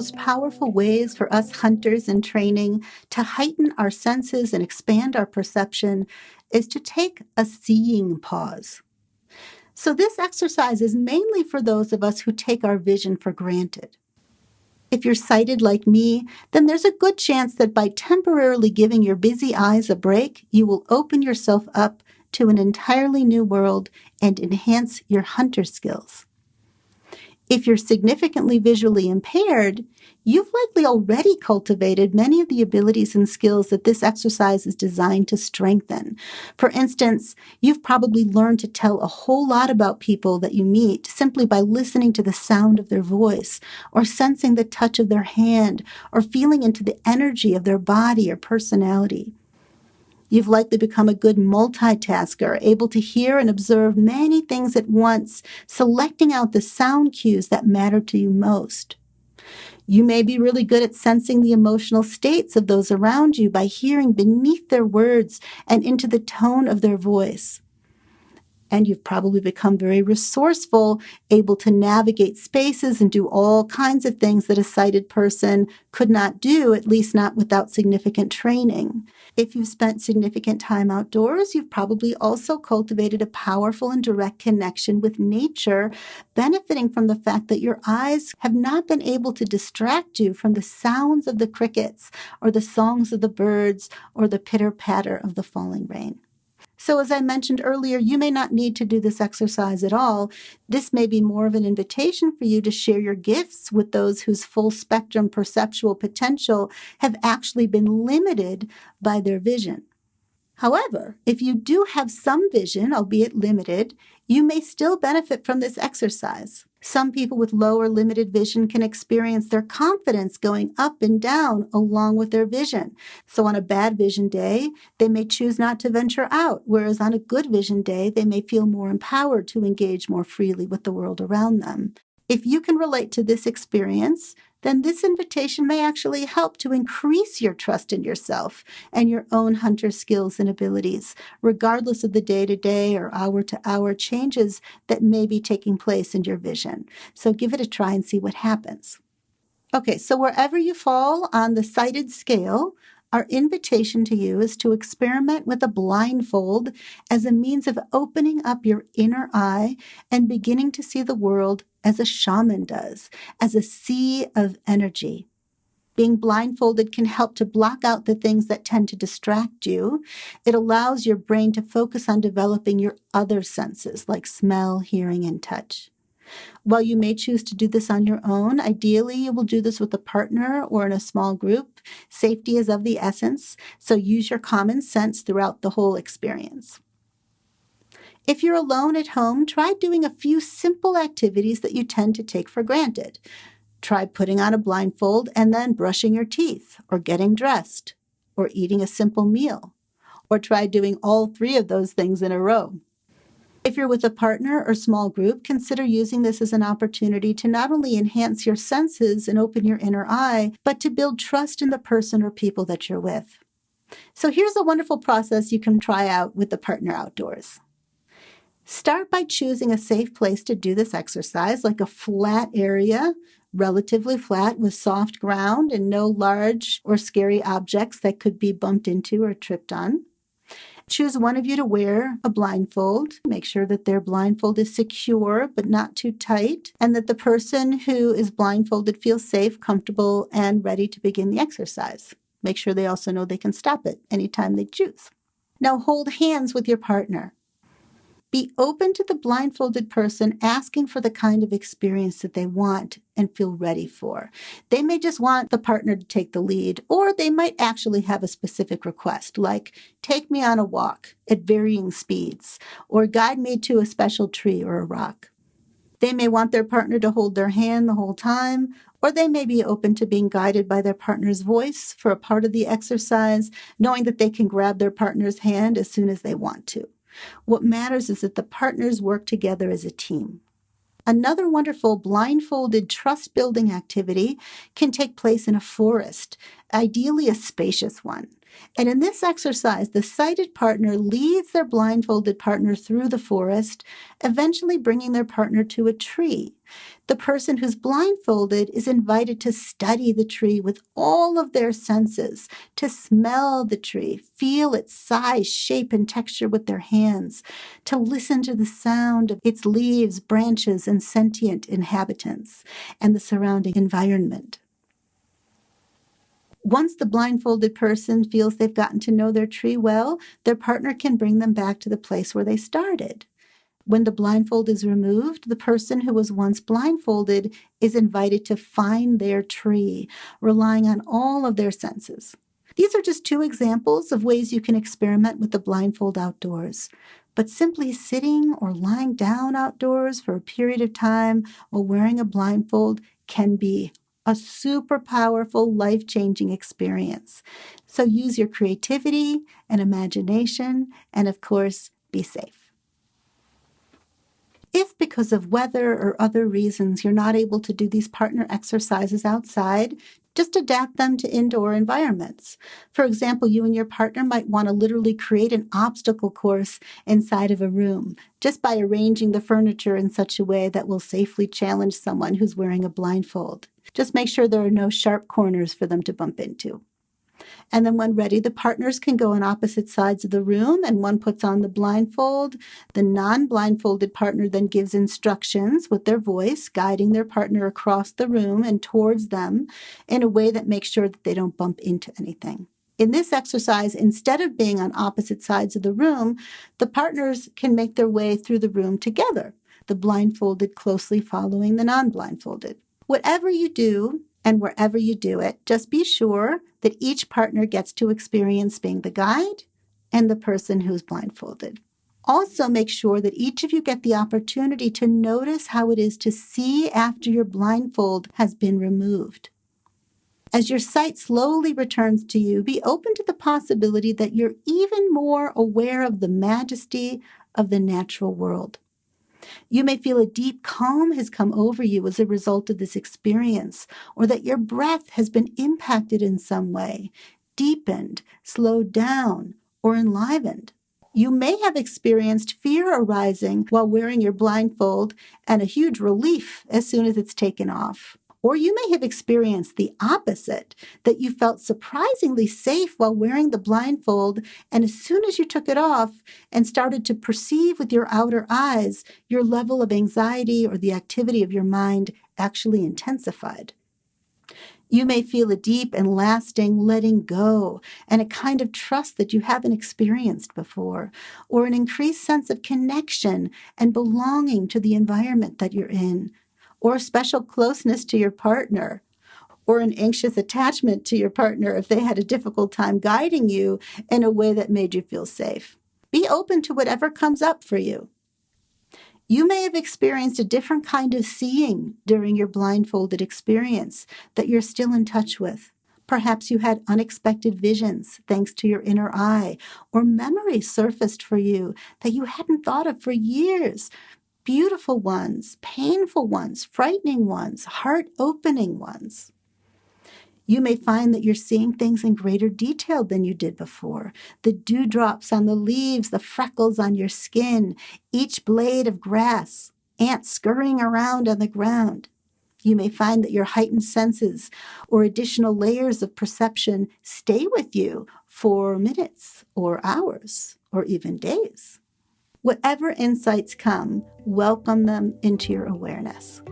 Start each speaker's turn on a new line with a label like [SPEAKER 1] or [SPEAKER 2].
[SPEAKER 1] most powerful ways for us hunters in training to heighten our senses and expand our perception is to take a seeing pause. So this exercise is mainly for those of us who take our vision for granted. If you're sighted like me, then there's a good chance that by temporarily giving your busy eyes a break, you will open yourself up to an entirely new world and enhance your hunter skills. If you're significantly visually impaired, you've likely already cultivated many of the abilities and skills that this exercise is designed to strengthen. For instance, you've probably learned to tell a whole lot about people that you meet simply by listening to the sound of their voice, or sensing the touch of their hand, or feeling into the energy of their body or personality. You've likely become a good multitasker, able to hear and observe many things at once, selecting out the sound cues that matter to you most. You may be really good at sensing the emotional states of those around you by hearing beneath their words and into the tone of their voice. And you've probably become very resourceful, able to navigate spaces and do all kinds of things that a sighted person could not do, at least not without significant training. If you've spent significant time outdoors, you've probably also cultivated a powerful and direct connection with nature, benefiting from the fact that your eyes have not been able to distract you from the sounds of the crickets or the songs of the birds or the pitter-patter of the falling rain. So as I mentioned earlier, you may not need to do this exercise at all. This may be more of an invitation for you to share your gifts with those whose full spectrum perceptual potential have actually been limited by their vision. However, if you do have some vision, albeit limited, you may still benefit from this exercise. Some people with low or limited vision can experience their confidence going up and down along with their vision. So on a bad vision day, they may choose not to venture out, whereas on a good vision day, they may feel more empowered to engage more freely with the world around them. If you can relate to this experience, then this invitation may actually help to increase your trust in yourself and your own hunter skills and abilities, regardless of the day-to-day or hour-to-hour changes that may be taking place in your vision. So give it a try and see what happens. Okay, so wherever you fall on the sighted scale, our invitation to you is to experiment with a blindfold as a means of opening up your inner eye and beginning to see the world as a shaman does, as a sea of energy. Being blindfolded can help to block out the things that tend to distract you. It allows your brain to focus on developing your other senses like smell, hearing, and touch. While you may choose to do this on your own, ideally you will do this with a partner or in a small group. Safety is of the essence, so use your common sense throughout the whole experience. If you're alone at home, try doing a few simple activities that you tend to take for granted. Try putting on a blindfold and then brushing your teeth, or getting dressed, or eating a simple meal, or try doing all three of those things in a row. If you're with a partner or small group, consider using this as an opportunity to not only enhance your senses and open your inner eye, but to build trust in the person or people that you're with. So here's a wonderful process you can try out with the partner outdoors. Start by choosing a safe place to do this exercise, like a flat area, relatively flat with soft ground and no large or scary objects that could be bumped into or tripped on. Choose one of you to wear a blindfold. Make sure that their blindfold is secure but not too tight, and that the person who is blindfolded feels safe, comfortable, and ready to begin the exercise. Make sure they also know they can stop it anytime they choose. Now hold hands with your partner. Be open to the blindfolded person asking for the kind of experience that they want and feel ready for. They may just want the partner to take the lead, or they might actually have a specific request, like take me on a walk at varying speeds, or guide me to a special tree or a rock. They may want their partner to hold their hand the whole time, or they may be open to being guided by their partner's voice for a part of the exercise, knowing that they can grab their partner's hand as soon as they want to. What matters is that the partners work together as a team. Another wonderful blindfolded trust-building activity can take place in a forest, ideally a spacious one. And in this exercise, the sighted partner leads their blindfolded partner through the forest, eventually bringing their partner to a tree. The person who's blindfolded is invited to study the tree with all of their senses, to smell the tree, feel its size, shape, and texture with their hands, to listen to the sound of its leaves, branches, and sentient inhabitants, and the surrounding environment. Once the blindfolded person feels they've gotten to know their tree well, their partner can bring them back to the place where they started. When the blindfold is removed, the person who was once blindfolded is invited to find their tree, relying on all of their senses. These are just two examples of ways you can experiment with the blindfold outdoors. But simply sitting or lying down outdoors for a period of time while wearing a blindfold can be a super powerful, life-changing experience. So use your creativity and imagination, and of course, be safe. If because of weather or other reasons you're not able to do these partner exercises outside, just adapt them to indoor environments. For example, you and your partner might want to literally create an obstacle course inside of a room, just by arranging the furniture in such a way that will safely challenge someone who's wearing a blindfold. Just make sure there are no sharp corners for them to bump into. And then when ready, the partners can go on opposite sides of the room and one puts on the blindfold. The non-blindfolded partner then gives instructions with their voice, guiding their partner across the room and towards them in a way that makes sure that they don't bump into anything. In this exercise, instead of being on opposite sides of the room, the partners can make their way through the room together, the blindfolded closely following the non-blindfolded. Whatever you do, and wherever you do it, just be sure that each partner gets to experience being the guide and the person who's blindfolded. Also, make sure that each of you get the opportunity to notice how it is to see after your blindfold has been removed. As your sight slowly returns to you, be open to the possibility that you're even more aware of the majesty of the natural world. You may feel a deep calm has come over you as a result of this experience, or that your breath has been impacted in some way, deepened, slowed down, or enlivened. You may have experienced fear arising while wearing your blindfold and a huge relief as soon as it's taken off. Or you may have experienced the opposite, that you felt surprisingly safe while wearing the blindfold, and as soon as you took it off and started to perceive with your outer eyes, your level of anxiety or the activity of your mind actually intensified. You may feel a deep and lasting letting go and a kind of trust that you haven't experienced before, or an increased sense of connection and belonging to the environment that you're in, or a special closeness to your partner, or an anxious attachment to your partner if they had a difficult time guiding you in a way that made you feel safe. Be open to whatever comes up for you. You may have experienced a different kind of seeing during your blindfolded experience that you're still in touch with. Perhaps you had unexpected visions thanks to your inner eye, or memories surfaced for you that you hadn't thought of for years. Beautiful ones, painful ones, frightening ones, heart-opening ones. You may find that you're seeing things in greater detail than you did before. The dewdrops on the leaves, the freckles on your skin, each blade of grass, ants scurrying around on the ground. You may find that your heightened senses or additional layers of perception stay with you for minutes or hours or even days. Whatever insights come, welcome them into your awareness.